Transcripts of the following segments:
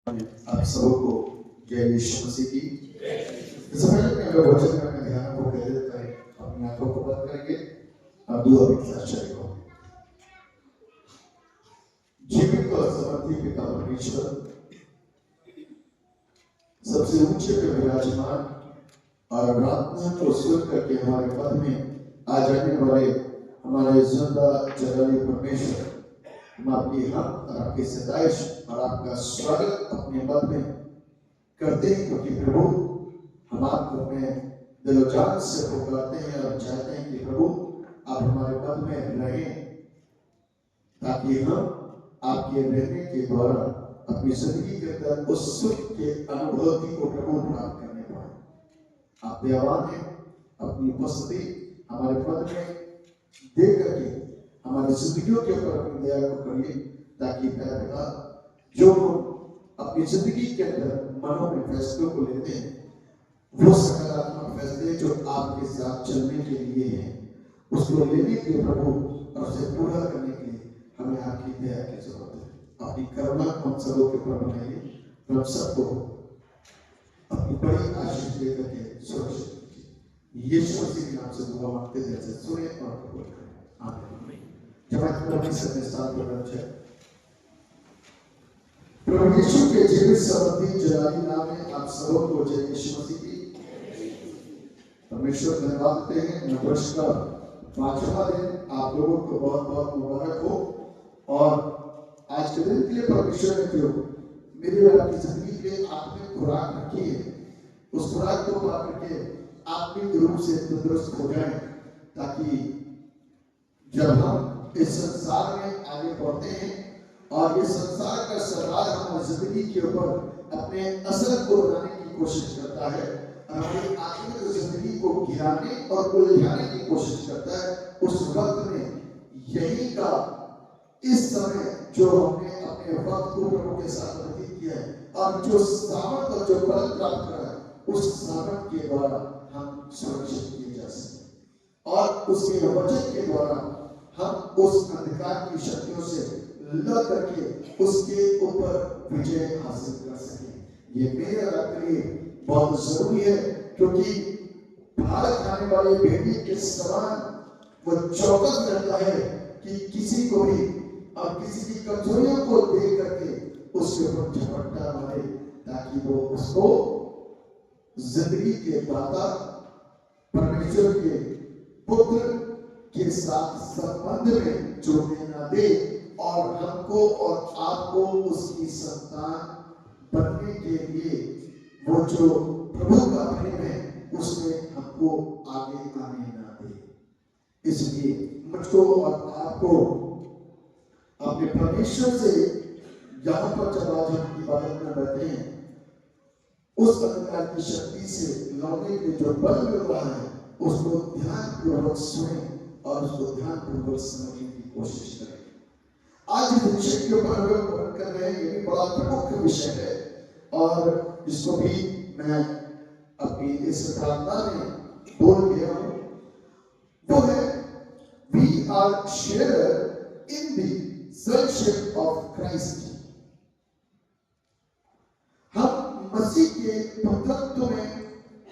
आप सबको जय यीशु मसीह की। इससे पहले मैं अगर वचन में अपने ध्यान को कह देता है, अपनी आंखों को बंद करके आप दुआ भी के साथ चले जाओ। जीवित और समर्थी पिता परमेश्वर, सबसे ऊंचे पे विराजमान और प्रार्थना को सुन करके हमारे पद में आ जाने वाले हमारे जिंदा जलाली परमेश्वर, हम आपकी हम और आपकी सताइश और आपका स्वागत अपने पद में करते हैं, क्योंकि प्रभु हम आपको अपने दिलो जान से पुकारते हैं और चाहते हैं कि प्रभु आप हमारे पद में रहें, ताकि हम आपके रहने के द्वारा अपनी जिंदगी के अंदर उस सुख के अनुभूति को प्रभु प्राप्त करने पाए। आप दयावान हैं, अपनी उपस्थिति हमारे पद में दे करके हमारी जिंदगियों के ऊपर अपनी दया को करिए, ताकि मेरा पिता जो अपनी जिंदगी के अंदर मनों में फैसलों को लेते हैं, वो सकारात्मक फैसले जो आपके साथ चलने के लिए हैं, उसको लेने के लिए प्रभु और उसे पूरा करने के लिए हमें आपकी दया की जरूरत है। अपनी करुणा हम सबों के ऊपर बनाइए, हम सबको अपनी बड़ी आशीष देकर के सुरक्षित कीजिए। यीशु मसीह के नाम से दुआ मांगते हैं, जैसे सुने और कबूल करें। आमीन। जब आप अपने साथ पर प्रभु यीशु के जीवित समर्थी जलाली नाम में आप सबों को जय यीशु मसीह की। परमेश्वर धन्यवाद देते हैं। नववर्ष का 5वां दिन आप लोगों को बहुत बहुत मुबारक हो। और आज के दिन के लिए परमेश्वर ने जो मेरी और आपकी जिंदगी के आत्मिक खुराक रखी है, उस खुराक को पा करके आत्मिक रूप से तंदुरुस्त हो जाए, ताकि जब हम इस संसार में आगे बढ़ते हैं और ये संसार का सरदार हमारी जिंदगी के ऊपर अपने असर को बनाने की कोशिश करता है, हमारी आत्मिक जिंदगी को गिराने और उलझाने की कोशिश करता है, उस वक्त में यही का इस समय जो हमने अपने वक्त को प्रभु के साथ व्यतीत किया है और जो सामर्थ और जो बल प्राप्त करा है, उस सामर्थ के द्वारा हम सुरक्षित किए जा सके और उसके वचन के द्वारा हम उस अंधकार की शक्तियों से लड़ करके उसके ऊपर विजय हासिल कर सके। ये मेरे और आपके लिए बहुत जरूरी है, क्योंकि भाग खाने वाले भेड़ी के समान वो चौकस रहता है कि किसी को भी और किसी की कमजोरियों को देख करके उसके ऊपर झपट्टा मारे, ताकि वो उसको जिंदगी के दाता परमेश्वर के पुत्र के साथ संबंध में जोड़ने ना दे और हमको और आपको उसकी संतान बनने के लिए वो जो प्रभु का प्रेम है उसमें हमको आगे आने ना दे। इसलिए मुझको और आपको अपने परमेश्वर से यहाँ पर जब आज हम इबादत में बैठे हैं, उस अंधकार की शक्ति से लड़ने के जो बल मिल रहा है उसको ध्यानपूर्वक सुने और उसको ध्यानपूर्वक समझने की कोशिश करें। आज इस विषय के ऊपर हम लोग वर्णन कर रहे हैं, ये भी बड़ा प्रमुख विषय है और इसको भी मैं अपनी इस प्रार्थना में बोल गया हूँ। वो है we are share in the sonship of Christ. हम मसीह के पुत्रत्व में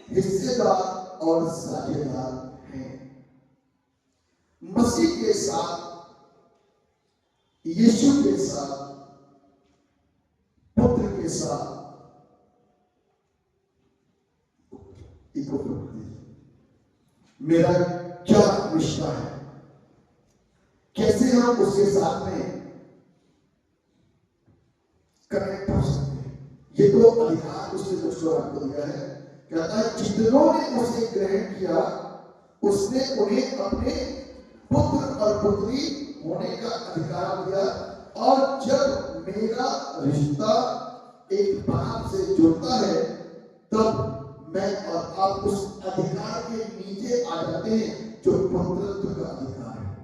हिस्सेदार और साझेदार हैं। मसीह के साथ, यीशु के साथ, पुत्र के साथ मेरा क्या रिश्ता है, कैसे हम उसके साथ में कनेक्ट हो सकते हैं। ये तो अधिकार उसने मुझको आपको दिया है। कहता है जितनों ने उसे ग्रहण किया उसने उन्हें अपने पुत्र और पुत्री होने का अधिकार दिया। और जब मेरा रिश्ता एक बाप से जुड़ता है तब मैं और आप उस अधिकार के नीचे आ जाते हैं, जो पुत्रत्व का अधिकार है,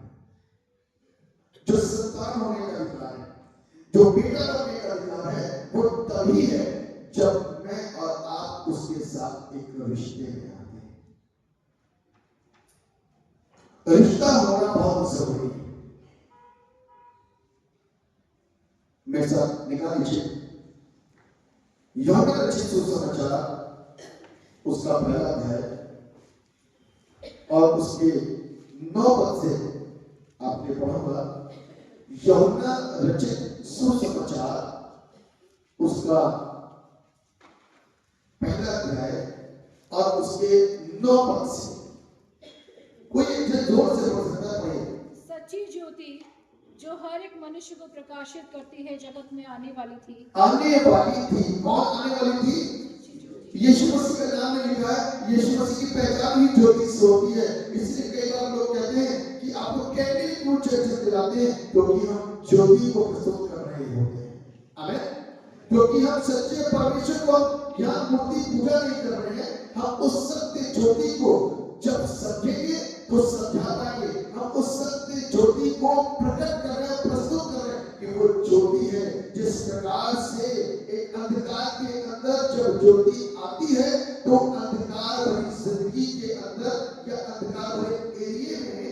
जो संतान होने का अधिकार है, जो बेटा बनने का अधिकार है। वो तभी है जब मैं और आप उसके साथ एक रिश्ते में आते हैं। रिश्ता होना बहुत जरूरी है। मेरे साथ निकाल लीजिए यूहन्ना रचित सुसमाचार उसका पहला अध्याय और उसके 9 पद से आपने पढ़ा होगा। यूहन्ना रचित सुसमाचार उसका पहला अध्याय और उसके 9 पद से कोई एक जोर से बोल सकता है। सच्ची ज्योति जो हर एक मनुष्य को प्रकाशित करती है जगत में आने वाली थी। आने वाली थी। कौन आने वाली थी? यीशु मसीह का नाम में लिखा है। यीशु मसीह की पहचान ही ज्योति से होती है। इसलिए कई बार लोग कहते हैं कि आपको कैंडल क्यों चर्च दिलाते हैं, क्योंकि हम ज्योति को प्रस्तुत कर रहे होते हैं। आमीन। क्योंकि हम सच्चे परमेश्वर को यहाँ मूर्ति पूजा नहीं कर रहे हैं, हम उस सत्य ज्योति को जब समझेंगे तो समझा पाएंगे। हम उस सत्य ज्योति को प्रकट कर रहे हैं, प्रस्तुत कर रहे हैं कि वो ज्योति है। जिस प्रकार से एक अंधकार के अंदर जब ज्योति आती है तो अंधकार भरी जिंदगी के अंदर या अंधकार भरे एरिया में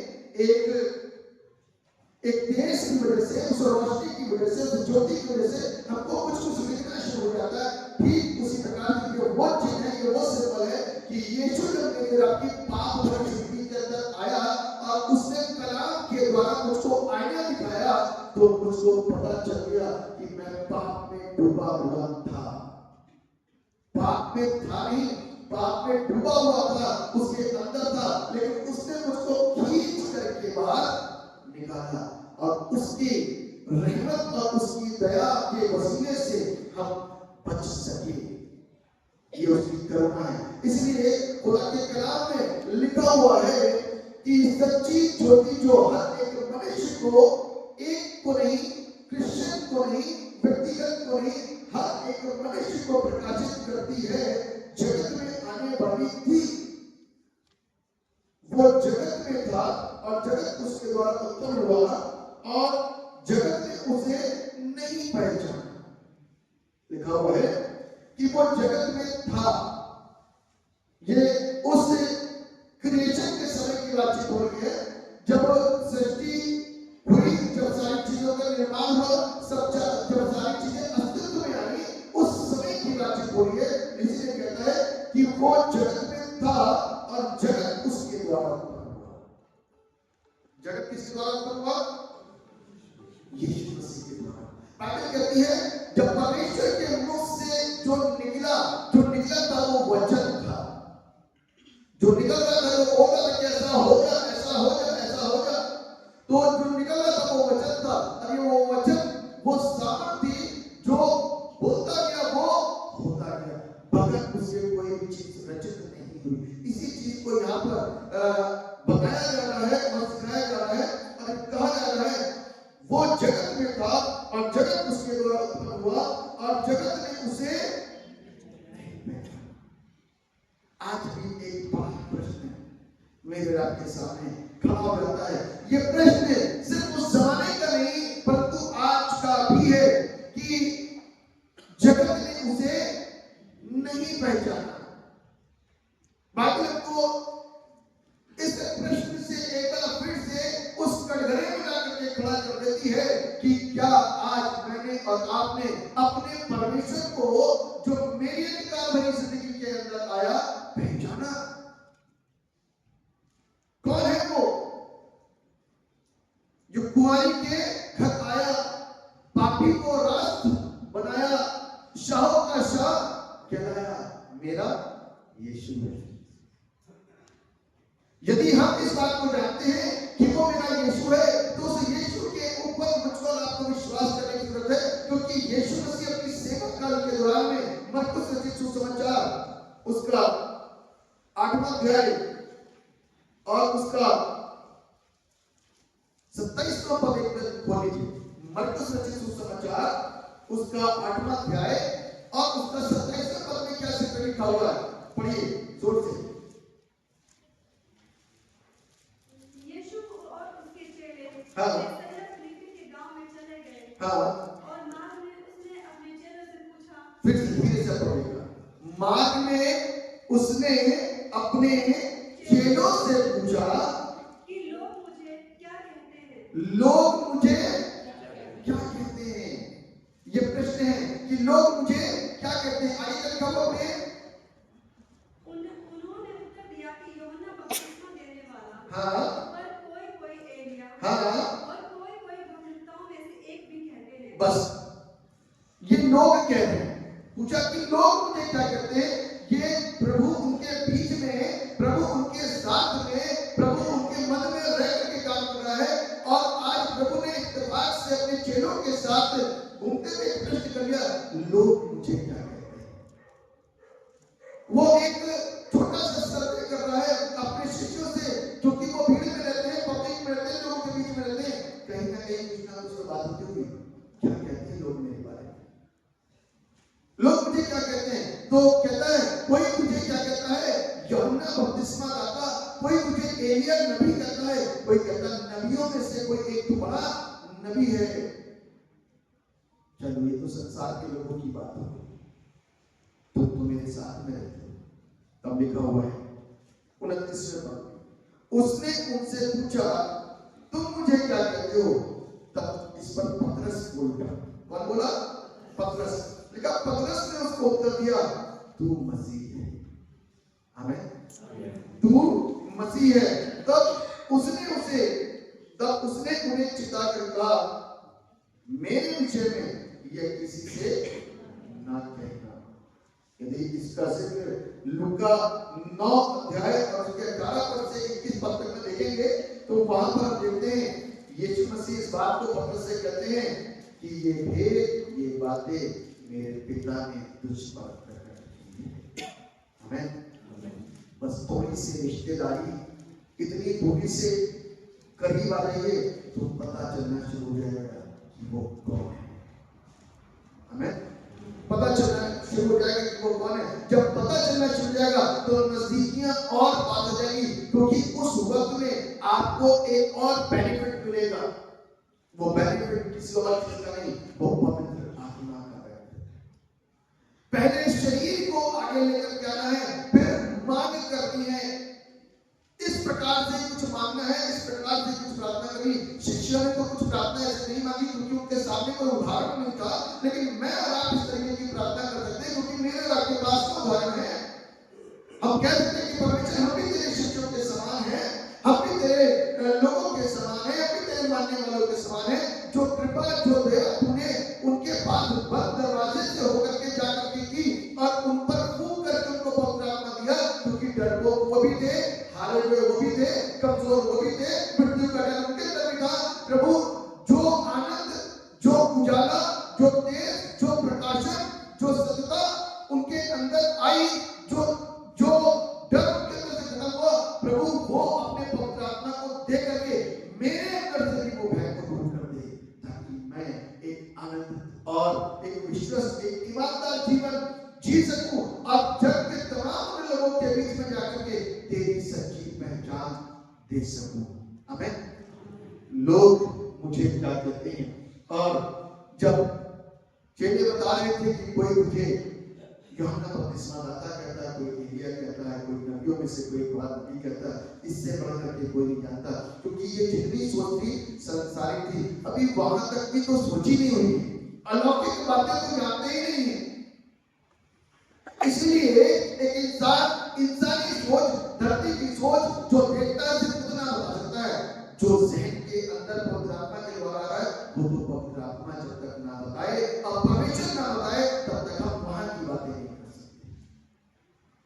एक देश की वजह से, उस रोशनी की वजह से, उस ज्योति की वजह से हमको कुछ दिखना शुरू हो जाता है। ठीक उसी प्रकार की ये वो चीज है, ये वो सिंबल है कि यीशु जब मेरे आपकी पाप भरी जिंदगी के अंदर आया और उसने कलाम के द्वारा मुझको आईना दिखाया तो मुझको पता चल गया कि मैं पाप में डूबा हुआ था। पाप में था नहीं, पाप में डूबा हुआ था, उसके अंदर था, लेकिन उसने मुझको खींच करके बाहर निकाला और उसकी रहमत और उसकी दया के वसीले से हम बच सके। ये उसकी करुणा है। इसलिए खुदा के कलाम में लिखा हुआ है कि सच्ची ज्योति जो हर एक मनुष्य को, एक को नहीं, क्रिश्चियन को नहीं, व्यक्तिगत को नहीं, हर एक मनुष्य को प्रकाशित करती है, जगत में आने वाली थी। वो जगत में था और जगत उसके द्वारा उत्पन्न हुआ और जगत ने उसे नहीं पहचाना। लिखा हुआ है कि वो जगत में था। ये उस क्रिएशन के समय की बातचीत हो रही है, जब सृष्टि हुई, जब सारी चीजों का निर्माण हुआ, जब सारी चीजें अस्तित्व में आई, उस समय की बातचीत हो रही है। इसलिए कहता है कि वो जगत में था और जगत उसके द्वारा उत्पन्न हुआ। जगत किसके द्वारा उत्पन्न हुआ? यीशु मसीह के द्वारा। बाइबल कहती है जब परमेश्वर के मुख से जो निकला था वो वचन था। जो निकल रहा था वो होगा कि ऐसा होगा, ऐसा होगा, ऐसा होगा। तो जो निकल रहा था वो वचन था। और ये वो वचन, वो सामर्थ थी जो बोलता गया वो होता गया, बगैर उसके कोई भी चीज रचित नहीं हुई। इसी चीज को यहाँ पर बताया जा रहा है और सिखाया जा रहा है और कहा जा रहा है वो जगत में था और जगत उसके द्वारा उत्पन्न हुआ और जगत ने उसे नहीं पहचाना। आज भी एक बड़ा प्रश्न मेरे आपके सामने खड़ा हो जाता है। ये प्रश्न सिर्फ उस जमाने का नहीं परंतु आज का भी है कि जगत ने उसे नहीं पहचाना। बाइबल को इस प्रश्न से एक बार फिर से उस कटघरे में लाकर के खड़ा कर देती है कि क्या आज मैंने और आपने अपने परमेश्वर को जो मेरी अधिकार भरी जिंदगी के अंदर आया पहचाना? कौन है वो जो कुंवारी के घर आया, पापी को रास्त बनाया, शाहों का शाह कहलाया? मेरा यीशु है। यदि हम इस बात को जानते हैं कि वो मेरा यीशु है तो उस यीशु के ऊपर मुझको आपको विश्वास करने की जरूरत है, क्योंकि यीशु मसीह अपनी सेवा काल के दौरान में मरकुस रचित सुसमाचार उसका 8वां अध्याय और उसका 27वां पद एक खोल लीजिए। मरकुस रचित सुसमाचार उसका 8वां अध्याय और उसका 27वां पद में क्या से लिखा हुआ है, पढ़िए जोर से। हाँ। के गांव में चले गए। हाँ। और मार्ग में उसने अपने चेलों से पूछा। फिर धीरे से पढ़िएगा। मार्ग में उसने अपने चेलों से पूछा कि लोग मुझे क्या कहते हैं? लोग मुझे क्या कहते हैं? ये प्रश्न है कि लोग मुझे क्या कहते हैं, आइए लिखा हुआ में उन्होंने उत्तर दिया कि यूहन्ना बपतिस्मा देने वाला, हाँ पर कोई एलिया, हाँ और कोई भविष्यवक्ताओं में से एक भी कहते हैं। बस ये लोग कह रहे हैं, पूछा कि लोग मुझे क्या कहते हैं, ये प्रभु उनके बीच में, प्रभु उनके साथ में, प्रभु उनके मन में रह करके काम कर रहा है। और आज प्रभु ने इत्तेफाक से अपने चेलों के साथ घूमते हुए प्रश्न कर लिया, लोग मुझे क्या कहते हैं। वो एक छोटा सा सर्वे कर रहा है अपने शिष्यों से, क्योंकि वो भीड़ में रहते हैं, पब्लिक में रहते हैं, लोगों के बीच में रहते हैं, कहीं ना कहीं कुछ ना कुछ बात होती होगी, क्या कहते हैं लोग मेरे बारे में, लोग मुझे क्या कहते हैं। तो कहता है कोई मुझे क्या कहता है, यूहन्ना बपतिस्मा दाता, कोई मुझे एलिया नबी कहता है, कोई कहता है नबियों में से कोई एक तो बड़ा नबी है। चलो ये तो संसार के लोगों की बात हो, तुम तो मेरे साथ में रहते हो। तब लिखा हुआ है 29वें पद, उसने उनसे पूछा तुम मुझे क्या कहते हो। तब इस पर पतरस बोल गया। कौन बोला? पतरस। लिखा पतरस ने उसको उत्तर दिया, तू मसीह है। आमीन, तू मसीह है। तब उसने उन्हें चिता कर कहा, मेरे विषय में यह किसी से ना कहना। यदि इसका जिक्र लूका 9 अध्याय और उसके 18 पद से 21 पद तक में देखेंगे तो वहां पर देखते हैं यीशु मसीह इस बात को पतरस से कहते हैं कि ये बातें मेरे पिता ने तुझ पर प्रकट की है। आमीन। बस थोड़ी सी रिश्तेदारी इतनी दूरी से करीब आ रही है तो पता चलना शुरू हो जाएगा कि वो कौन है। आमीन। पता चलना शुरू हो जाएगा कि वो कौन है। जब पता चलना शुरू हो जाएगा तो नजदीकियां और बात हो जाएगी, क्योंकि उस वक्त में आपको एक और बेनिफिट मिलेगा। वो बेनिफिट किसी और चीज का नहीं, वो पवित्र आत्मा का बेनिफिट। पहले शरीर को आगे लेकर जाना है, फिर मांग करनी है। इस प्रकार से कुछ मांगना है, इस प्रकार से कुछ प्रार्थना करनी। शिष्यों ने तो कुछ प्रार्थना ऐसे नहीं मांगी क्योंकि उनके सामने कोई उदाहरण नहीं था, लेकिन मैं और आप इस तरीके की प्रार्थना कर सकते हैं क्योंकि मेरे और आपके पास तो उदाहरण है। हम कह सकते हैं कि परमेश्वर हम भी तेरे शिष्यों के समान है, हम भी तेरे लोगों के समान है, हम भी तेरे मानने वालों के समान है। जो कृपा जो दया तूने उनके पास बंद दरवाजे से होकर के जाकर के की और उन पर फूंक करके उनको पवित्र आत्मा दिया, क्योंकि डरपोक वो भी थे, हारे हुए वो भी थे, कमजोर वो भी थे, मृत्यु का डर उनके अंदर भी था। प्रभु जो आनंद, जो उजाला, जो तेज, जो प्रकाशन, जो सत्यता उनके अंदर आई, जो जो डर उनके अंदर से खत्म हुआ, प्रभु वो अपने पवित्र आत्मा को दे करके मेरे अंदर से भी वो भय को दूर कर दे, ताकि मैं एक आनंद और एक विश्वास, एक ईमानदार जीवन जी सकूं और जग के तमाम लोगों के बीच में जाकर के तेरी सच्ची पहचान दे सकूं। आमीन। लोग मुझे क्या कहते हैं। और जब चेले बता रहे थे कि कोई मुझे यूहन्ना बपतिस्मा दाता कहता है, कोई एलिया कहता है, कोई नबियों में से कोई बड़ा नबी कहता है, इससे बढ़कर के कोई नहीं जानता, क्योंकि ये जितनी सोच थी सांसारिक थी, अभी वहां तक भी तो सोची नहीं हुई, अलौकिक बातें तो जानते ही नहीं है। इसलिए एक इंसानी सोच, धरती की सोच जो देखता है सिर्फ उतना बता सकता है, जो जहन के अंदर पवित्र आत्मा के द्वारा आ रहा है वो तो पवित्र आत्मा जब तक ना बताए और परमेश्वर ना बताए तब तक हम वहां की बातें नहीं कर सकते।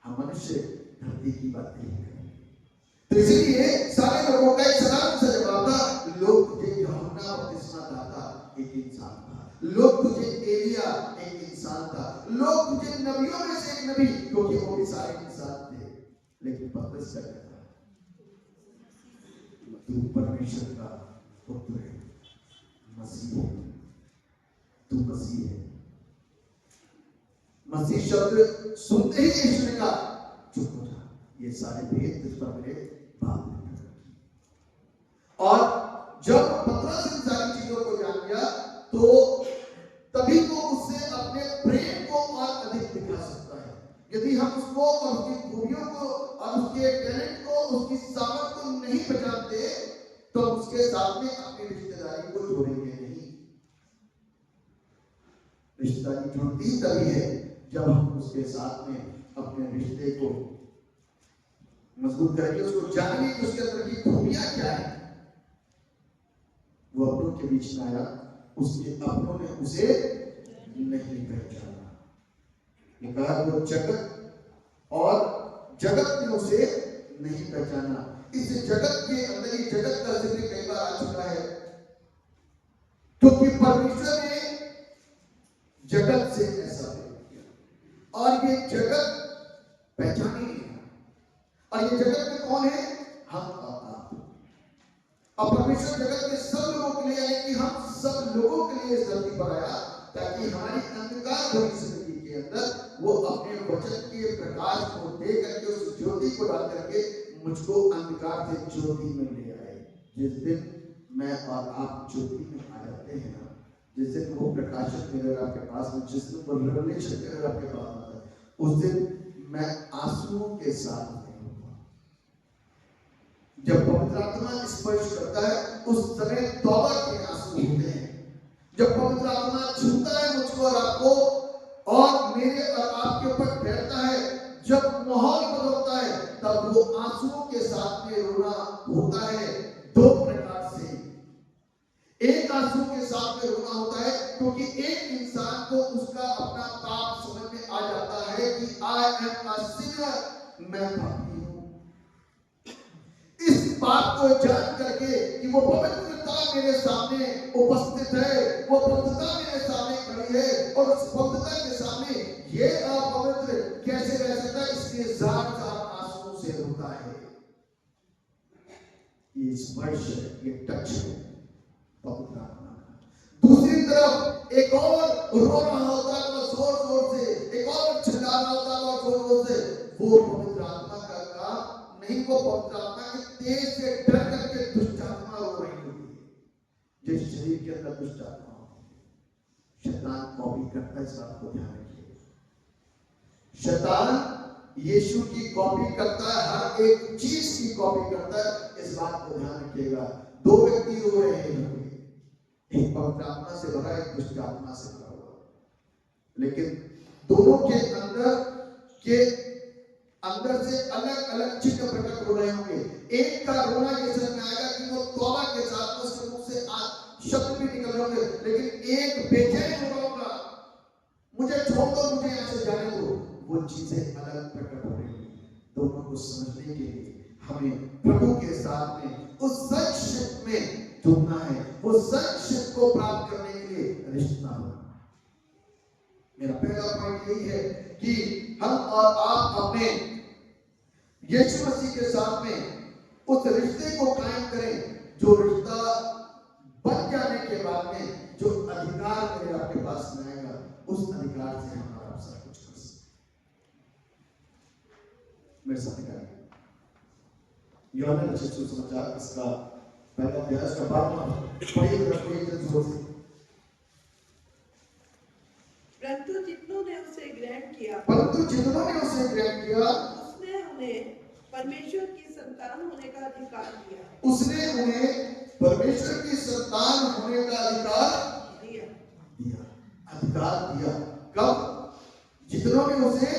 हम मनुष्य धरती की बातें नहीं करेंगे। तो इसलिए सारे लोगों का एक साधारण सा जवाब था, लोग तुझे यूहन्ना बपतिस्मा दाता एक इंसान था, लोग तुझे एलिया एक इंसान था, लोग तुझे नबियों में से एक नबी, क्योंकि वो भी सारे इंसान थे। लेकिन पतरस क्या कहता है, तू परमेश्वर का पुत्र है, मसीह है, तू मसीह है। मसीह शब्द सुनते ही यीशु ने कहा चुप हो जा, ये सारे भेद तुझ पर मेरे बाप ने प्रकट किए। और जब पतरस इन सारी चीजों को जान गया तो तभी वो उससे अपने प्रेम को और अधिक दिखा सकता है। यदि हम उसको और उसकी खूबियों को और उसके टैलेंट को, उसकी सामर्थ को नहीं पहचानते तो उसके साथ में अपनी रिश्तेदारी को जोड़ेंगे नहीं। रिश्तेदारी जुड़ती तभी है जब हम उसके साथ में अपने रिश्ते को मजबूत करेंगे, उसको जानेंगे कि उसके अंदर की खूबियां क्या है। वो अपनों के बीच में आया, उसके अपनों ने उसे नहीं पहचाना। कहा वो जगत और जगत ने उसे नहीं पहचाना। इस जगत के अंदर ही जगत का जिक्र कई बार आ चुका है, क्योंकि परमेश्वर ने जगत से ऐसा किया और ये जगत पहचानी नहीं है। और ये जगत में कौन है? हम और आप। और परमेश्वर जगत के सब लोगों के लिए, यानी कि हम सब लोगों के लिए इस धरती पर आया ताकि हमारी अंधकार भरी जिंदगी के अंदर वो अपने वचन के प्रकाश को दे करके, उस ज्योति को डाल करके मुझको अंधकार से ज्योति में ले आए। जिस दिन मैं और आप ज्योति में आ जाते हैं ना, जिस दिन वो प्रकाशन मेरे आपके पास में, जिस दिन वो रेवलेशन मेरे आपके पास आता है, उस दिन मैं आंसुओं के साथ नहीं होगा। जब पवित्र आत्मा स्पर्श करता है उस समय तौबा के आंसू होते हैं। जब पवित्र आत्मा छूता है मुझको और आपको और मेरे और आपके ऊपर ठहरता है, जब माहौल बदलता है, तब वो आंसुओं के साथ में रोना होता है। दो प्रकार से, एक आंसू के साथ में रोना होता है क्योंकि एक इंसान को उसका अपना पाप समझ में आ जाता है कि आई एम अ सिनर, मैं पापी हूं। इस बात को जान करके कि वो पवित्रता मेरे सामने उपस्थित है, वो पवित्रता मेरे सामने खड़ी है और उस पवित्रता के सामने ये अपवित्र कैसे रह सकता है, इसलिए जार जार आंसुओं से रोता है। ये स्पर्श है, ये टच है पवित्र आत्मा का। दूसरी तरफ एक और रो रहा होता है तो जोर जोर से, एक और चिल्ला रहा होता है तो जोर जोर से, वो पवित्र आत्मा का काम नहीं, वो पवित्र आत्मा के तेज से डर करके दुष्ट आत्मा रो रही होती है। जिस शरीर के अंदर दुष्ट आत्मा होती है, शैतान कॉपी करता है, इस बात को ध्यान रखिए। शैतान यीशु की कॉपी करता है, हर एक चीज की कॉपी करता है, इस बात को ध्यान रखिएगा। दो व्यक्ति रो रहे हैं, एक पवित्र आत्मा से भरा, एक दुष्ट आत्मा से भरा हुआ, लेकिन दोनों के अंदर से अलग अलग चिन्ह प्रकट हो रहे होंगे। एक का रोना ये समझ में आएगा कि वो तौबा के साथ उसके मुख से शब्द भी निकल रहे होंगे, लेकिन एक बेचैन हो रहा होगा, मुझे छोड़ दो, मुझे यहाँ से जाने दो। वो चीजें अलग प्रकट हो रही होंगी। दोनों को समझने के लिए हमें प्रभु के साथ में उस संक्षिप्त में जुड़ना है, वो संक्षिप्त को प्राप्त करने के लिए रिश्ता होना। मेरा पहला पॉइंट यही है कि हम और आप अपने यीशु मसीह के साथ में उस रिश्ते को कायम करें, जो रिश्ता बन जाने के बाद में जो अधिकार मेरे आपके पास में आएगा, उस अधिकार से हमारा सब कुछ कर सकते। मेरे साथ यूहन्ना रचित सुसमाचार इसका पहला अध्याय इसका 12वां पढ़िए जोर से। परंतु जितनों ने उसे ग्रहण किया, उसने उन्हें परमेश्वर की संतान होने का अधिकार दिया। उसने उन्हें परमेश्वर की संतान होने का अधिकार दिया। अधिकार दिया कब? जितनों ने उसे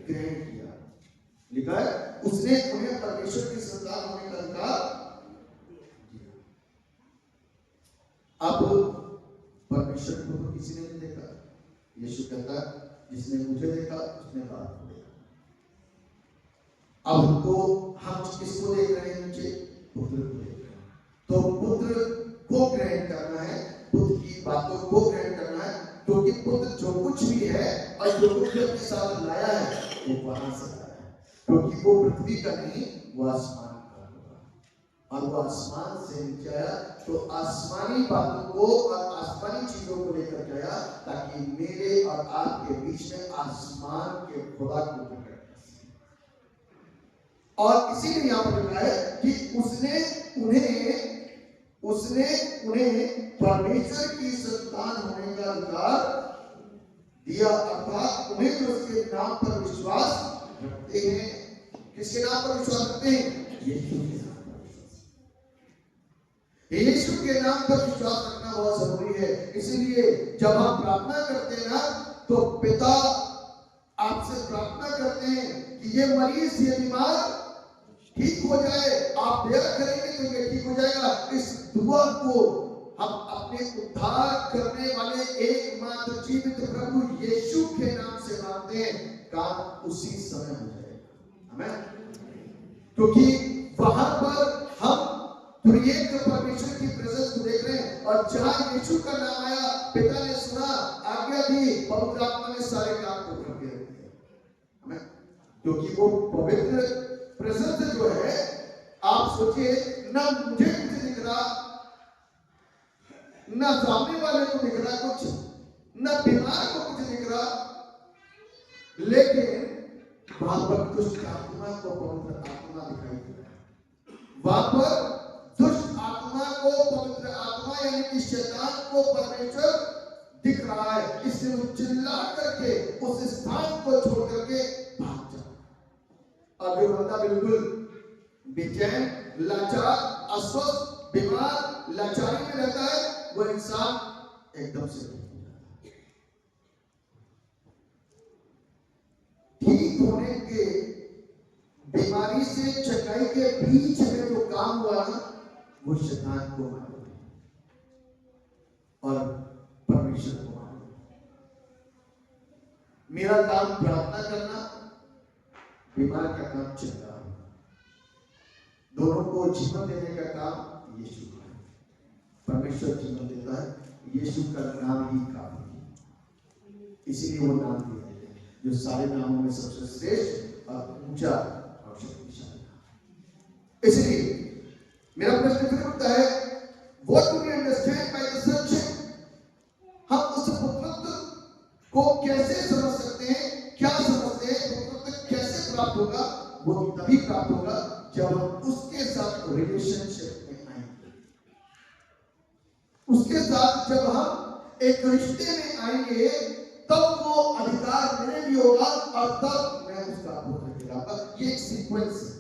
ग्रहण किया। लिखा है उसने उन्हें परमेश्वर की संतान होने का अधिकार दिया। अब परमेश्वर को तो किसी ने नहीं देखा। यीशु कहता है जिसने मुझे देखा उसने बाप को देखा। अब हमको हम किसको देख रहे हैं? नीचे पुत्र को देख रहे हैं। तो पुत्र को ग्रहण करना है, पुत्र की बातों को ग्रहण करना है, क्योंकि पुत्र जो कुछ भी है और जो कुछ भी अपने साथ लाया है वो वहां से लाया है, क्योंकि वो पृथ्वी का नहीं, वो आसमान का होगा। और वो आसमान से नीचे आया तो आसमानी बातों को और आसमानी चीजों को लेकर के आया, ताकि मेरे और आपके बीच में आसमान के खुदा को प्रकट कर सके। और इसीलिए यहाँ पर लिखा है कि उसने उन्हें परमेश्वर की संतान होने का अधिकार दिया, अर्थात उन्हें जो उसके नाम पर विश्वास रखते हैं। किसके नाम पर विश्वास रखते हैं? यीशु के नाम पर विश्वास रखना बहुत जरूरी है। इसीलिए जब हम प्रार्थना करते हैं ना, तो पिता आपसे प्रार्थना करते हैं कि ये मरीज, ये बीमार ठीक हो जाए। आप दया करेंगे तो ये ठीक हो जाएगा। इस दुआ को हम अपने उद्धार करने वाले एकमात्र जीवित प्रभु यीशु के नाम से मांगते हैं, काम उसी समय हो जाएगा। आमीन। क्योंकि वहां पर हम त्रिएक परमेश्वर की प्रेजेंस को देख रहे हैं, और जहां यीशु का नाम आया, पिता ने सुना, आज्ञा दी, पवित्र आत्मा ने सारे काम को करके रख दिया। आमीन। क्योंकि वो पवित्र प्रेजेंस जो है, आप सोचिए, ना मुझे कुछ दिख रहा, ना सामने वाले को दिख रहा कुछ, ना बीमार को कुछ दिख रहा, लेकिन वहां पर दुष्ट आत्मा को पवित्र आत्मा दिखाई दे रहा है। वहां पर दुष्ट आत्मा को पवित्र आत्मा यानी कि शैतान को परमेश्वर दिख रहा है। इसलिए वो चिल्ला करके उस स्थान को छोड़ करके भाग जाता। और जो बंदा बिल्कुल बेचैन, लाचार, अस्वस्थ, बीमार, लाचारी में रहता है, वो इंसान एकदम से ठीक होने के, बीमारी से चंगाई के बीच में जो काम हुआ ना, वो शैतान को मालूम और परमेश्वर को मालूम। मेरा काम प्रार्थना करना, बीमार का काम चंगा होना। दोनों को जीवन देने का काम यीशु का है। परमेश्वर जीवन देता है, यीशु का नाम ही काफी है। इसीलिए वो नाम दिया है जो सारे नामों में सबसे श्रेष्ठ और ऊंचा और शक्तिशाली नाम। इसलिए मेरा प्रश्न फिर उठता है, what do we understand by the such? हम उस पुत्रत्व को कैसे समझ सकते हैं? क्या समझते हैं? पुत्रत्व कैसे प्राप्त होगा? वो तभी प्राप्त होगा जब हम उसके साथ रिलेशनशिप में आएंगे। उसके साथ जब हम एक रिश्ते में आएंगे, तब वो अधिकार मेरे लिए होगा और तब मैं उसका पुत्र कहलाऊंगा। ये एक सीक्वेंस है।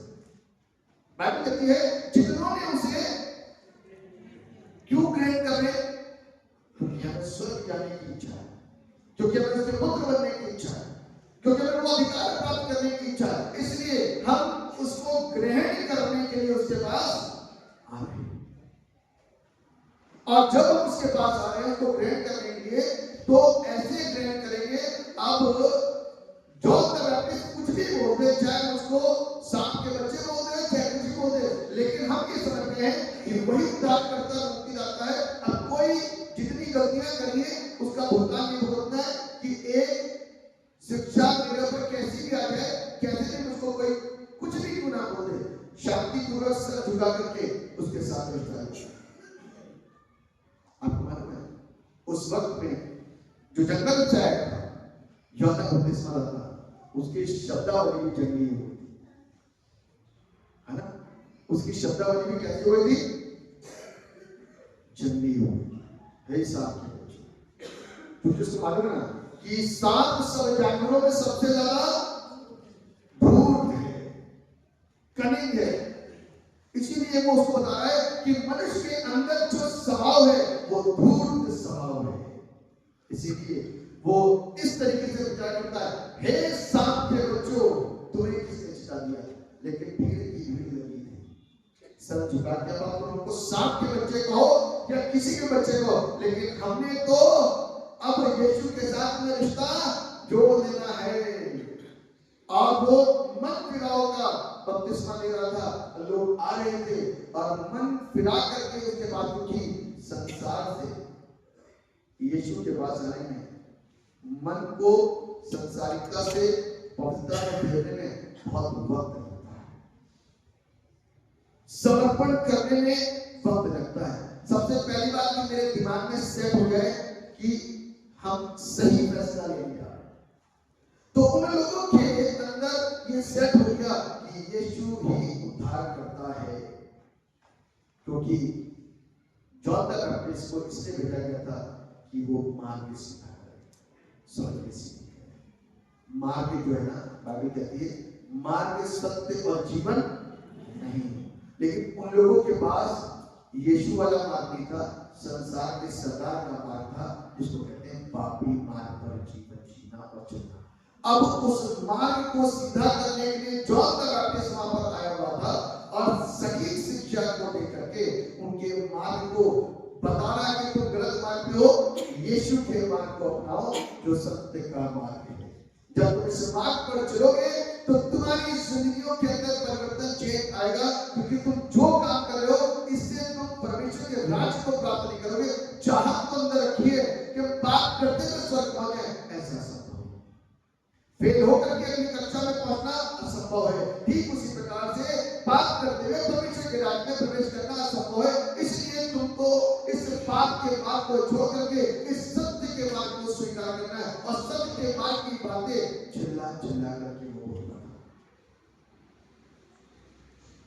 बाइबल कहती है, जितनों ने उसे क्यों ग्रहण कर रहे? क्योंकि हमें स्वर्ग जाने की इच्छा है, क्योंकि हमें उसके पुत्र बनने की इच्छा है, क्योंकि हमें वो अधिकार प्राप्त करने की इच्छा है। इसलिए हम उसको ग्रहण करने के लिए उसके पास आ रहे हैं। और जब हम उसके पास आ रहे हैं उसको ग्रहण करने के लिए, तो ऐसे ग्रहण करेंगे। अब जॉन द बैप्टिस्ट कुछ भी बोल दे, चाहे उसको सांप के बच्चे बोल दे, चाहे कुछ भी बोल दे, लेकिन हम ये समझते हैं कि वही उद्धार करता, मुक्ति दाता है। अब कोई जितनी गलतियां करी है उसका भुगतान नहीं भुगतना है कि एक शिक्षा मेरे ऊपर कैसी भी आ जाए, कैसे भी मुझको कोई कुछ भी क्यों ना बोल दे, शांतिपूर्वक सर झुका करके उसके साथ रहता है। आपको मालूम है उस वक्त में जो जंगल में जाया था, यूहन्ना बपतिस्मा था, उसकी शब्दावली भी जंगली हुई थी, है ना? उसकी शब्दावली भी कैसी हुई थी? जंगली हुई है। सांप के बच्चे, क्योंकि उसको मालूम है ना कि सांप सब जानवरों में सबसे ज्यादा धूर्त है, कनिंग है। इसीलिए वो उसको बता रहा है कि मनुष्य के अंदर जो स्वभाव है वो धूर्त स्वभाव है। इसीलिए वो इस तरीके से विचार करता है, हे सांप के बच्चों, तुम्हें किसने चिता दिया? लेकिन भीड़ की भीड़ लगी थी। सर झुका के बात करो, उनको सांप के बच्चे कहो या किसी के बच्चे कहो, लेकिन हमने तो अब यीशु के साथ में रिश्ता जोड़ देना है। और वो मन फिराओ का बपतिस्मा ले रहा था, लोग आ रहे थे और मन फिरा करके उसके बाद क्योंकि संसार से यीशु के पास आने में, मन को संसारिकता से पवित्रता में भेजने में बहुत वक्त लगता है, समर्पण करने में वक्त लगता है। सबसे पहली बात कि मेरे दिमाग में सेट हो गए कि हम सही फैसला लेंगे। तो उन लोगों के अंदर ये सेट हो गया कि यीशु ही उद्धार करता है, क्योंकि जॉन द बैप्टिस्ट को इसलिए भेजा गया था कि वो मार्ग सिखा करे, सत्य सिखाए। मार्ग जो है ना, बाइबल कहती है मार्ग, सत्य और जीवन नहीं, लेकिन उन लोगों के पास यीशु वाला मार्ग नहीं था, संसार के सरदार का मार्ग था, जिसको कहते हैं पापी मार्ग पर जीवन जीना और चलना। अब उस मार्ग को सीधा करने के लिए जॉन द बैप्टिस्ट वहां पर आया हुआ था और सटीक शिक्षा को देकर के उनके मार्ग को बता रहा है कि तुम गलत मार्ग पे हो, यीशु के मार्ग को अपनाओ जो सत्य का मार्ग है। जब तुम इस मार्ग पर चलोगे तो तुम्हारी जिंदगियों के अंदर परिवर्तन चेंज आएगा, क्योंकि तुम जो काम कर रहे हो इससे तुम परमेश्वर के राज्य को प्राप्त नहीं करोगे। चाहत तो अंदर रखिए कि बात करते हुए स्वर्ग पहुंचे, ऐसा संभव फेल होकर के अगली कक्षा में पहुंचना असंभव है। ठीक उसी प्रकार से बात करते हुए परमेश्वर के राज्य में प्रवेश करना असंभव है। इसलिए तुमको इस बात के मार्ग को छोड़ करके इस सत्य के मार्ग को स्वीकार करना है और सत्य के मार्ग की बातें चिल्ला चिल्ला करके वो बोलना।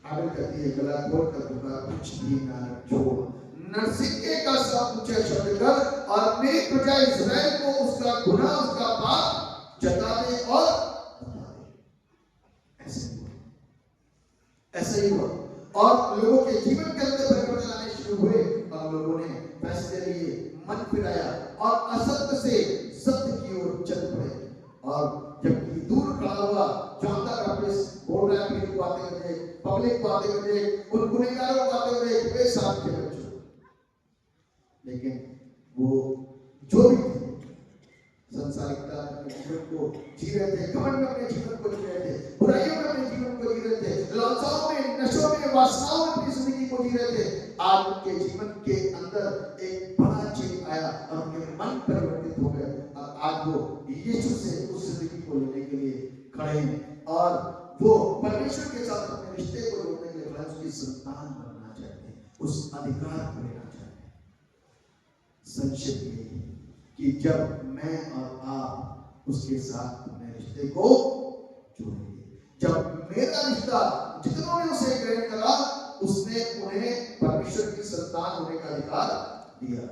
आगे कहती है, गला खोल कर दूंगा, कुछ भी ना छोड़, नरसिंगे का सब ऊंचे शब्द कर और मेरी प्रजा इस्राएल को उसका गुनाह उसका पाप जता दे और बता दे। ऐसे ही हुआ और लोगों के जीवन के अंदर परिवर्तन आने शुरू हुए और लोगों ने फैसले लिए, मन फिराया और असत्य से सत्य की ओर चल पड़े। और जबकि दूर खड़ा हुआ जॉन द बैप्टिस्ट बोल रहा है, मेरी बातें करते, पब्लिक बातें करते, उन गुनहगारों बातें करते, बेसाब के बच्चों, लेकिन वो जो भी संसारिकता में अपने जीवन को जी रहे थे, घमंड में अपने जीवन को जी रहे थे, बुराइयों में अपने जीवन को जी रहे थे, लालसाओं में, नशों में, वासनाओं में अपनी जिंदगी को जी रहे थे। आज उनके जीवन के अंदर एक बड़ा चेंज आया और उनके मन परिवर्तित हो गए और आज वो यीशु से उस जिंदगी को लेने के लिए खड़े हैं और वो परमेश्वर के साथ अपने रिश्ते को जोड़ने के लिए खड़े, उसकी संतान बनना चाहते हैं, उस अधिकार को लेना चाहते हैं। संक्षिप्त ये कि जब मैं और आप उसके साथ अपने रिश्ते को जोड़ेंगे, जब मेरा रिश्ता जितनों ने उसे ग्रहण करा उसने उन्हें परमेश्वर की संतान होने का अधिकार दिया।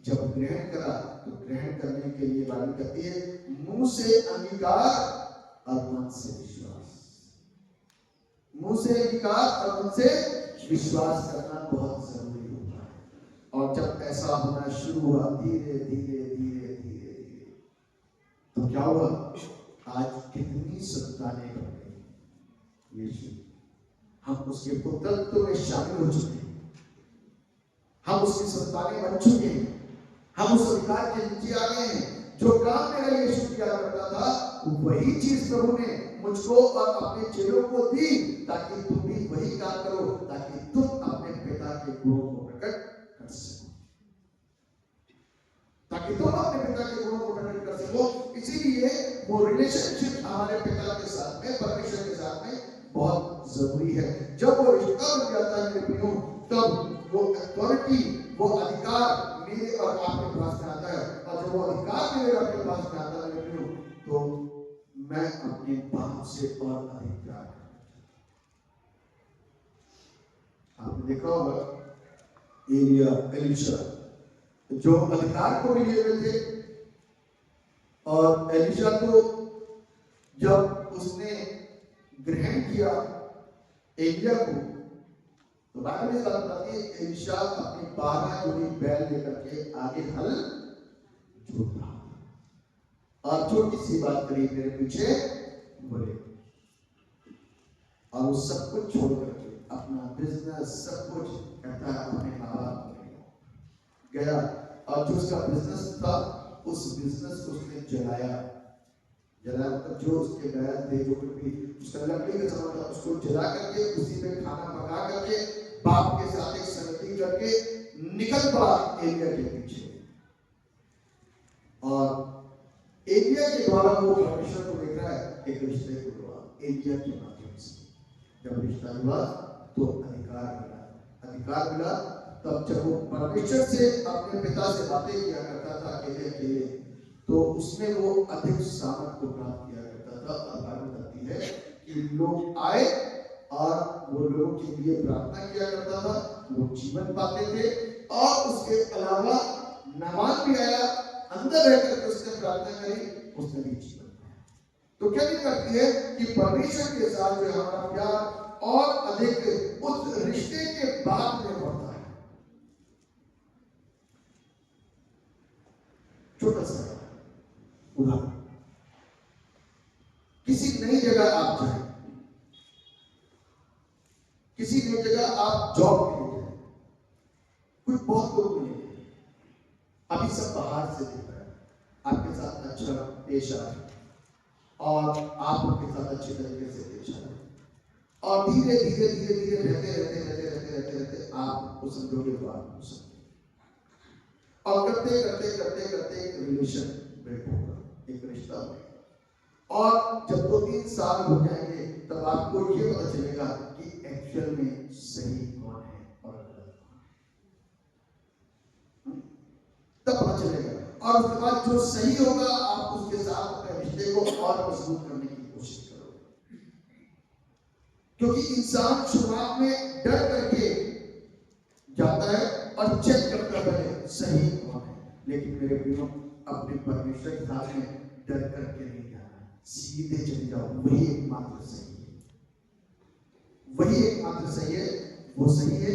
जब ग्रहण करा तो ग्रहण करने के लिए बाइबल कहती है, मुंह से अंगीकार और मन से विश्वास। मुंह से अंगीकार और मन से विश्वास करना बहुत जरूरी होता है। और जब ऐसा होना शुरू हुआ धीरे धीरे धीरे धीरे धीरे, तो क्या हुआ? आज कितनी संतानें बन गई। यीशु, हम उसके पुत्रत्व में शामिल हो चुके हैं, हम उसकी संतानें बन चुके हैं, हम उस अधिकार के नीचे आ गए हैं। जो काम मेरा यीशु किया करता था वही चीज प्रभु ने मुझको और अपने चेलों को दी, ताकि तुम भी वही काम करो, ताकि तुम अपने पिता के गुणों को प्रकट कर सको, ताकि तुम अपने पिता के गुणों को प्रकट कर सको। इसीलिए वो रिलेशनशिप हमारे पिता के साथ में, परमेश्वर के साथ में बहुत जरूरी है। जब वो रिश्ता बन जाता है मेरे प्रियो, तब वो अथॉरिटी, वो अधिकार मेरे और आपके पास में आता है। और जब वो अधिकार मेरे और आपके पास में आता है मेरे प्रियो, तो मैं अपने बाप से और अधिक प्यार करता हूं। आपने देखा होगा एलिया, एलीशा जो अधिकार को भी लिए हुए थे, और एलीशा को जब उसने ग्रहण किया एलिया को, तो बाइबल में बात बताती है एलीशा अपनी 12 जोड़ी बैल लेकर के आगे हल जोत रहा और छोटी सी बात करी मेरे पीछे बोले, और वो सब कुछ छोड़ करके अपना बिजनेस सब कुछ कहता है अपने माँ बाप गया, और जो उसका बिजनेस था उस बिजनेस को उसने जलाया। मतलब जो उसके बैल थे, जो भी उसका लकड़ी का सामान था, उसको जला करके उसी में खाना पका करके बाप के साथ एक संगति करके निकल पड़ा एलिया के पीछे। और एलिया के द्वारा वो परमेश्वर को देख रहा है एक रिश्ते को द्वारा एलिया के माध्यम से। जब रिश्ता हुआ तो अधिकार मिला। तब जब वो परमेश्वर से अपने पिता से बातें किया करता था अकेले अकेले, तो उसमें वो अधिक सामर्थ को प्राप्त किया करता था। और बाइबल बताती है कि लोग आए और वो लोगों के लिए प्रार्थना किया करता था, लोग जीवन पाते थे। और उसके अलावा नामान भी आया, अंदर रहकर के उसने प्रार्थना करी, उसने भी जीवन पाया। तो क्या नहीं करती है कि परमेश्वर के साथ जो हमारा प्यार और अधिक उस रिश्ते के बाद में बढ़ता है। छोटा सा उदाहरण, किसी नई जगह आप जाए, किसी नई जगह आप जॉब के लिए जाए, कोई बहुत लोग मिलेंगे, अभी सब बाहर से देख रहे हैं, आपके साथ अच्छा पेश आ रहे हैं और आप उनके साथ अच्छे तरीके से पेश आ रहे हैं और धीरे धीरे धीरे धीरे रहते आप उस समझोगे तो आप हो सकते और करते करते करते करते एक रिलेशन बिल्ड होगा, एक रिश्ता बनेगा और जब 2-3 साल हो जाएंगे तब आपको ये पता चलेगा कि एक्चुअल में सही कौन है और गलत कौन है, तब पता चलेगा और उसके बाद जो सही होगा आप उसके साथ अपने रिश्ते को और मजबूत करने की कोशिश करोगे, क्योंकि इंसान शुरुआत में डर करके जाता है और चेक करता है सही कौन है, लेकिन मेरे प्रियो अपने परमेश्वर के साथ में डर करके नहीं जाना, सीधे चले जाओ, वही एकमात्र सही है, वही एकमात्र सही है, वो सही है।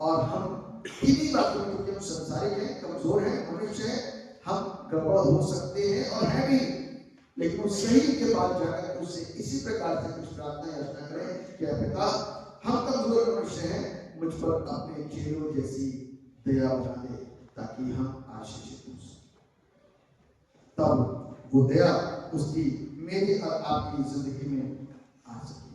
और हम इन्हीं बातों में, क्योंकि हम संसारिक हैं, कमजोर हैं, मनुष्य हैं, हम गड़बड़ हो सकते हैं और हैं भी, लेकिन उस सही के पास जाकर उससे इसी प्रकार से कुछ प्रार्थना याचना करें कि पिता हम कमजोर मनुष्य हैं, मुझ पर अपने चेलों जैसी दया बना दे ताकि हम आशीषित हो सकें, तब वो दया उसकी मेरी और आपकी जिंदगी में आ सके।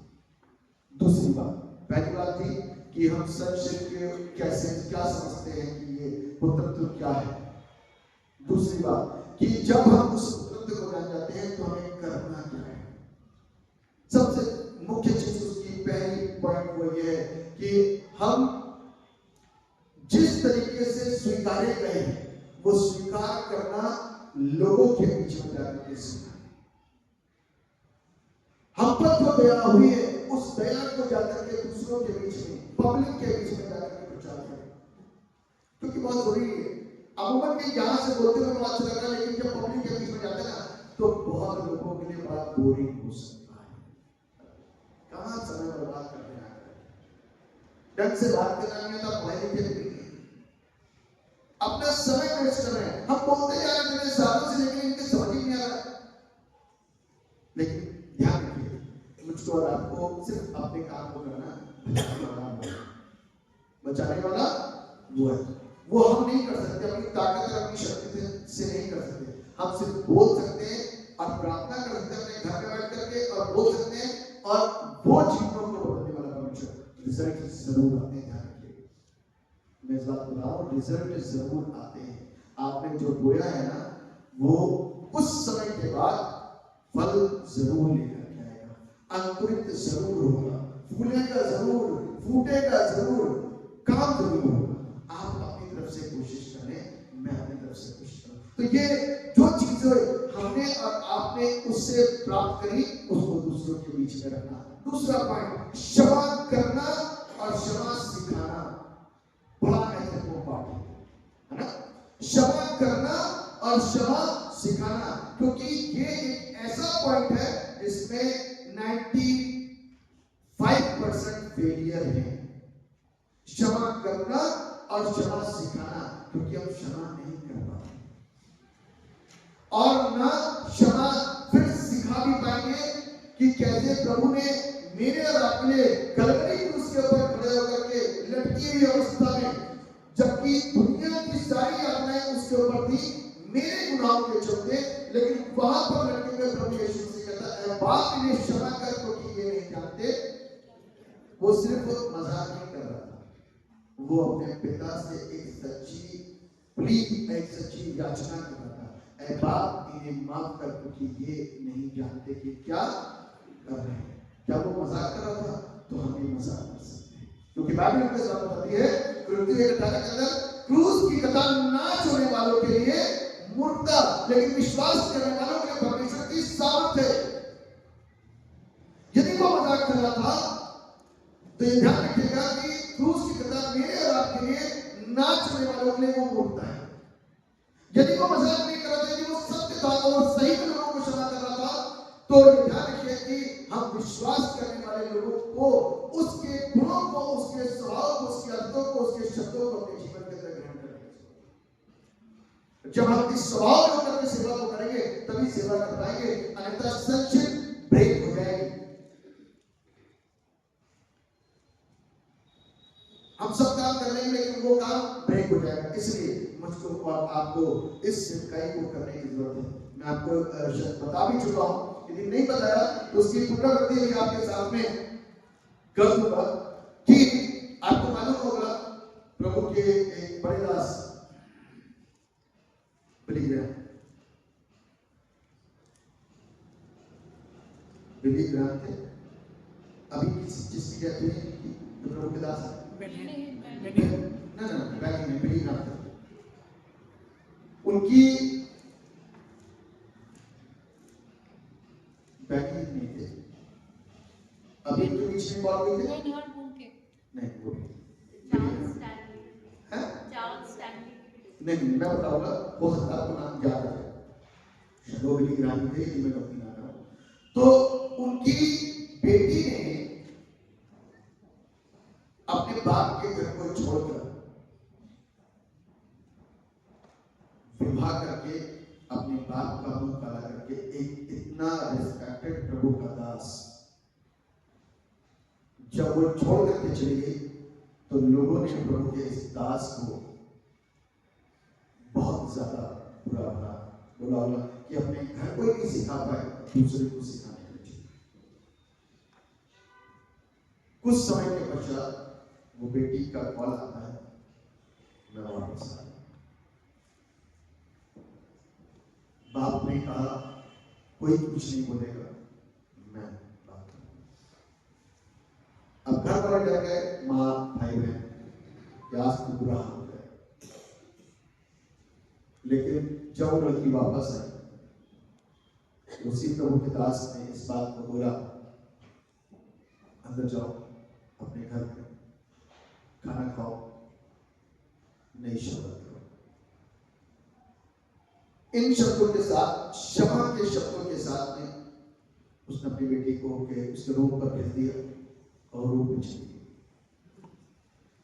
दूसरी बात, पहली बात थी कि हम संक्षेप के कैसे क्या समझते हैं कि ये पुत्रत्व क्या है। दूसरी बात कि जब हम उस पुत्रत्व को जान जाते हैं तो हमें करना क्या है। सबसे मुख्य चीज उसकी पहली पॉइंट वो ये है कि हम जिस तरीके से स्वीकारे गए हैं वो स्वीकार करना लोगों के बीच में जाकर के सीखना। हम पर जो दया हुई है उस दया को जाकर के दूसरों के बीच में, पब्लिक के बीच में जाकर के प्रचार करें, क्योंकि बहुत जरूरी है। अमूमन के यहाँ से बोलते हुए बहुत अच्छा लग रहा है, लेकिन जब पब्लिक के बीच में जाते हैं ना तो बहुत लोगों के लिए बड़ा बोरिंग हो सकता है। कहाँ समय बर्बाद करने आ रहे, ढंग से बात करना नहीं आता, पढ़ाई लिखे अपना समय वेस्ट कर रहे हैं। हम बोलते जा रहे हैं सालों से, लेकिन इनके समझ ही नहीं आ रहा। लेकिन ध्यान रखिए, मुझको और आपको सिर्फ अपने काम को करना, बचाने वाला वो है। वो हम नहीं कर सकते, अपनी ताकत और अपनी शक्ति से नहीं कर सकते। हम सिर्फ बोल सकते हैं और प्रार्थना कर सकते हैं अपने घर में बैठ करके और बोल सकते हैं, और वो जीवनों को बदलने वाला परमेश्वर रिजल्ट जरूर आते हैं। ध्यान रखिए, मैं इस बात बता रहा हूँ, रिजल्ट जरूर आते हैं। आपने जो बोया है ना वो उस समय के बाद फल जरूर लेकर के आएगा, अंकुरित जरूर होगा, फूलेगा जरूर, फूटेगा जरूर, काम जरूर होगा। आप अपनी तरफ से कोशिश करें, मैं अपनी तरफ से कोशिश करूं। तो ये जो चीजें हमने और आपने उससे प्राप्त करी उसको दूसरों के बीच में रखना। दूसरा पॉइंट, क्षमा करना और क्षमा सिखाना बड़ा महत्वपूर्ण पार्ट है ना। क्षमा करना और क्षमा सिखाना, क्योंकि ये एक ऐसा पॉइंट है जिसमें 95% फेलियर है। क्षमा करना और क्षमा सिखाना, क्योंकि हम क्षमा नहीं कर पाते और ना क्षमा फिर सिखा भी पाएंगे कि कैसे प्रभु ने मेरे और आपके कलवरी क्रूस के ऊपर खड़े होकर के लटकी हुई अवस्था में, जबकि दुनिया की सारी आज्ञाएं उसके ऊपर थी मेरे गुनाहों के चलते, लेकिन वहां पर लटके हुए प्रभु यीशु से कहता है बाप इन्हें क्षमा कर क्योंकि ये नहीं जानते। वो सिर्फ मजाक नहीं कर रहा था, वो अपने पिता से एक सच्ची प्लीज, एक सच्ची याचना कर रहा था, ऐ बाप इन्हें माफ कर क्योंकि ये नहीं जानते कि क्या कर रहे हैं। क्या वो मजाक कर रहा था? तो हम भी मजाक कर सकते हैं, क्योंकि बाइबल हमें साफ बताती है कुरिन्थियों 1:18 के अंदर, क्रूस की कतार ना छोड़ने वालों के लिए मूर्खता, लेकिन विश्वास करने वालों के लिए परमेश्वर की सामर्थ है। यदि वो मजाक कर रहा था तो ये ध्यान रखिएगा कि क्रूस की कतार मेरे और आपके लिए ना छोड़ने वालों के लिए वो मूर्खता है। यदि वो मजाक नहीं कर रहा था, यदि वो सत्य था और सही में लोगों को क्षमा कर रहा था, तो ये ध्यान रखिए कि हम विश्वास करने वाले लोगों को उसके गुणों को, उसके स्वभाव को, उसके अर्थों को, उसके शब्दों को अपने जीवन के अंदर ग्रहण करेंगे। जब हम इस स्वभाव में होकर के सेवा को करेंगे तभी सेवा कर पाएंगे, अन्यथा संक्षिप्त ब्रेक हो जाएगा। इसलिए मुझको और आपको इस सेवकाई को करने की जरूरत है। मैं आपको बता भी चुका हूं, यदि नहीं बताया तो उसकी पुनरावृत्ति भी आपके साथ में कर दूंगा कि आपको मालूम होगा प्रभु के एक बड़े दास बिली ग्रैहम थे। अभी किसी चीज की कहते हैं कि प्रभु के दास ना बैकिंग में बिली ग्रैहम थे। उनकी बैकिंग नहीं थे। अभी जो बीच में कॉल हुई थी नहीं वो नहीं मैं बताऊंगा, हो सकता है आपको नाम याद है। दो बिली ग्रैहम थे कि मैं गलती ना करूं। तो उनकी बेटी ने अपने बाप के घर को छोड़कर विवाह करके अपने बाप का मुंह काला करके एक इतना रिस्पेक्टेड प्रभु का दास जब वो छोड़ करके चली गई तो लोगों ने प्रभु के इस दास को बहुत ज्यादा बुरा बोला कि अपने घर को ही नहीं सिखा पाए, दूसरे को सिखाने के लिए। कुछ समय के पश्चात वो बेटी का कॉल आता है, मैं वापस आ गया। बाप ने कहा कोई कुछ नहीं बोलेगा, मैं बात करूंगा। अब घर वाले डर गए, माँ भाई बहन प्यास को बुरा हो गया। लेकिन जब लड़की वापस आई, उसी प्रभु के दास ने इस बात को बोला, अंदर जाओ, अपने घर में खाना खाओ, नई शुरुआत करो। इन शब्दों के साथ, क्षमा के शब्दों के साथ में उसने अपनी बेटी को उसके रूम पर भेज दिया और रूम में चली गई।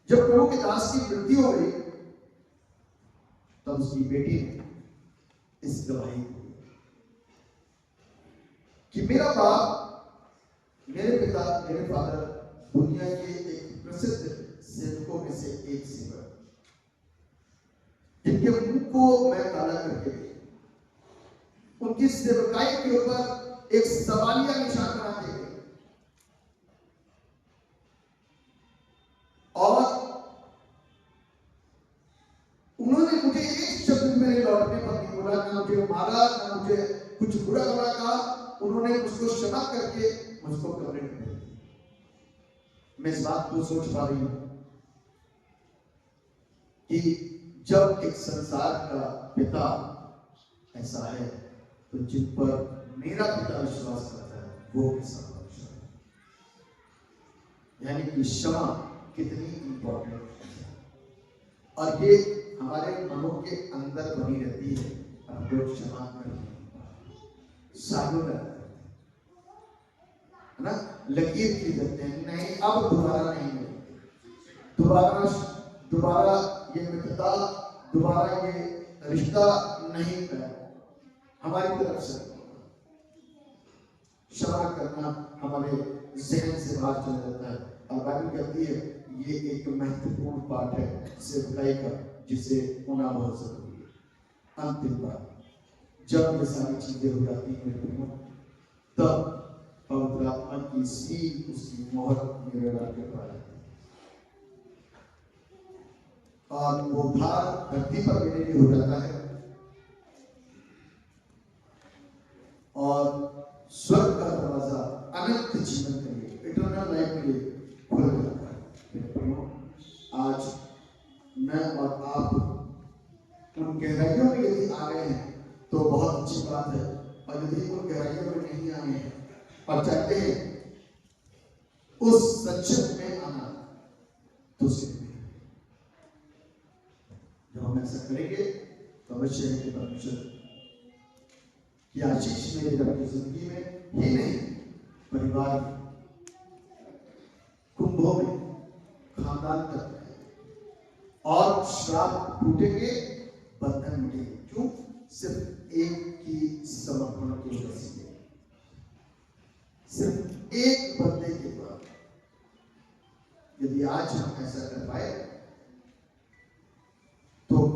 जब प्रभु के दास की मृत्यु हो गई तब उसकी बेटी ने इस गवाही को कि मेरा बाप, मेरे पिता, मेरे फादर दुनिया के एक प्रसिद्ध सेवकों में से एक सेवक, जिनके मुंह को मैं काला करके उनकी सेवकाई के ऊपर एक सवालिया निशान बना के और उन्होंने मुझे एक शब्द मेरे लौटने पर नहीं बोला, ना मुझे मारा, ना मुझे कुछ बुरा बुरा कहा। उन्होंने मुझको क्षमा करके मुझको कमरे में भेज दिया। मैं इस बात को सोच पा रही हूं कि जब एक संसार का पिता ऐसा है तो जिन पर मेरा पिता विश्वास करता है वो कैसा भरोसा है। यानी कि क्षमा कितनी इंपॉर्टेंट है और ये हमारे मनों के अंदर बनी रहती है। हम लोग क्षमा कर सालों है ना, लकीर की देते हैं, नहीं अब दोबारा नहीं मिलेगी, दोबारा ये मित्रता, दोबारा ये रिश्ता नहीं है। हमारी तरफ से क्षमा करना हमारे जहन से बाहर चला जाता है और बाइबल कहती है ये एक महत्वपूर्ण पाठ है सेवकाई का, जिसे होना बहुत जरूरी है। अंतिम बात, जब ये सारी चीजें हो जाती हैं मेरे प्रियो, तब पवित्र आत्मा की सील, उसकी मोहर मेरे घर के पास और वो उद्धार धरती पर मेरे लिए हो जाता है और स्वर्ग का दरवाजा अनंत जीवन के लिए, इटर्नल लाइफ के लिए खुल जाता है। आज मैं और आप उन गहराइयों में यदि आ गए हैं तो बहुत अच्छी बात है, और यदि उन गहराइयों में नहीं आए हैं और चाहते हैं उस संक्षिप्त में आना तो जब हम ऐसा करेंगे तो अवश्य है कि परमेश्वर की आशीष मेरे अपनी जिंदगी में ही नहीं, परिवार में, कुंभों में, खानदान तक और श्राप टूटेंगे, बंधन मिटेंगे। क्यों? सिर्फ एक की समर्पण की वजह से, सिर्फ एक बंदे के द्वारा। यदि आज हम ऐसा कर पाए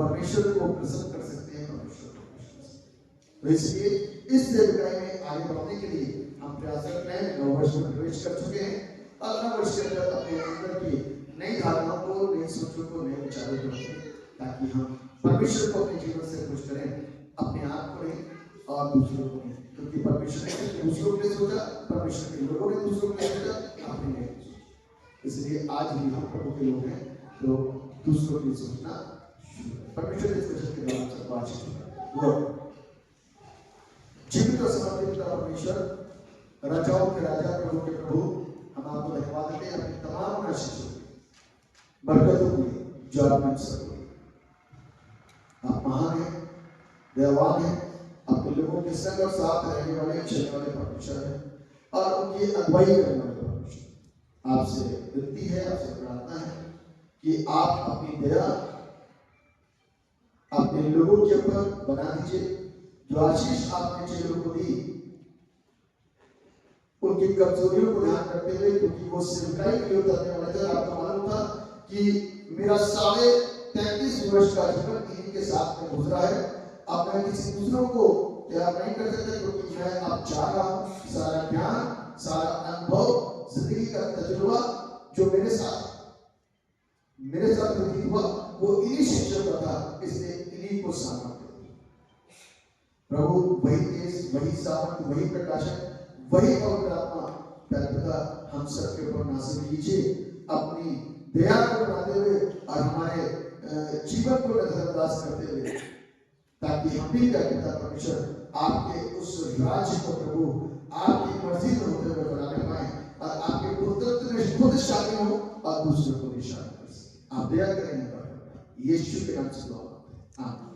परमेश्वर को प्रसन्न कर सकते हैं, परमेश्वर को प्रसन्न कर सकते हैं। तो इसलिए इस सेवकाई में आगे बढ़ने के लिए हम प्रयासरत हैं। 9 वर्ष में प्रवेश कर चुके हैं और 9 वर्ष के अंदर अपने अंदर की नई धारणाओं को, नई सोचों को, नए विचारों को रखें, ताकि हम परमेश्वर को अपने जीवन से खुश करें, अपने आप को नहीं और दूसरों को नहीं। क्योंकि परमेश्वर ने दूसरों के लिए सोचा, परमेश्वर के लोगों ने दूसरों के लिए सोचा, अपने लिए सोचा। इसलिए आज भी हम प्रभु के लोग हैं तो दूसरों के लिए सोचना शुरू करें। परमेश्वर इस वचन के द्वारा सबको आशीष दें। जीवित और समर्पित पिता परमेश्वर, राजाओं के राजा, प्रभु के प्रभु, हम आपको धन्यवाद देते हैं अपनी तमाम आशीषों बरकतों के लिए जो आपने सब आप महान हैं, दयावान हैं, अपने लोगों के संग और साथ रहने वाले, चलने वाले परमेश्वर हैं और उनकी अगुवाई करने वाले परमेश्वर। आपसे विनती है, आपसे प्रार्थना है कि आप अपनी दया अपने लोगों के ऊपर बना दीजिए। जो आशीष आपने चेलों को दी, उनकी कमजोरियों को ध्यान रखते हुए, क्योंकि वो सेवकाई के लिए उतरने वाले थे। आपको मालूम था कि मेरा 33.5 वर्ष का जीवन इन्हीं के साथ में गुजरा है, अब मैं किसी दूसरों को तैयार नहीं कर सकता, क्योंकि मैं अब चाह रहा हूं सारा ज्ञान, सारा अनुभव, जिंदगी का तजुर्बा जो मेरे साथ व्यतीत हुआ वो इन्हीं शिक्षकों का था, इसलिए इन्हीं को सामर्थ्य प्रभु वही तेज, वही सामर्थ, वही प्रकाशक, वही पवित्र आत्मा पिता हम सबके ऊपर नाज़िल कीजिए, अपनी दया को बनाते हुए और हमारे जीवन को नजरअंदाज करते हुए, ताकि हम भी पिता परमेश्वर आपके उस राज्य को प्रभु आपकी मर्जी में होते हुए बनाने पाए और आपके पुत्रत्व में खुद शामिल हो और दूसरों को भी शामिल कर सके। आप दया करें, यीशु के नाम से दुआ मांगते हैं, आमीन।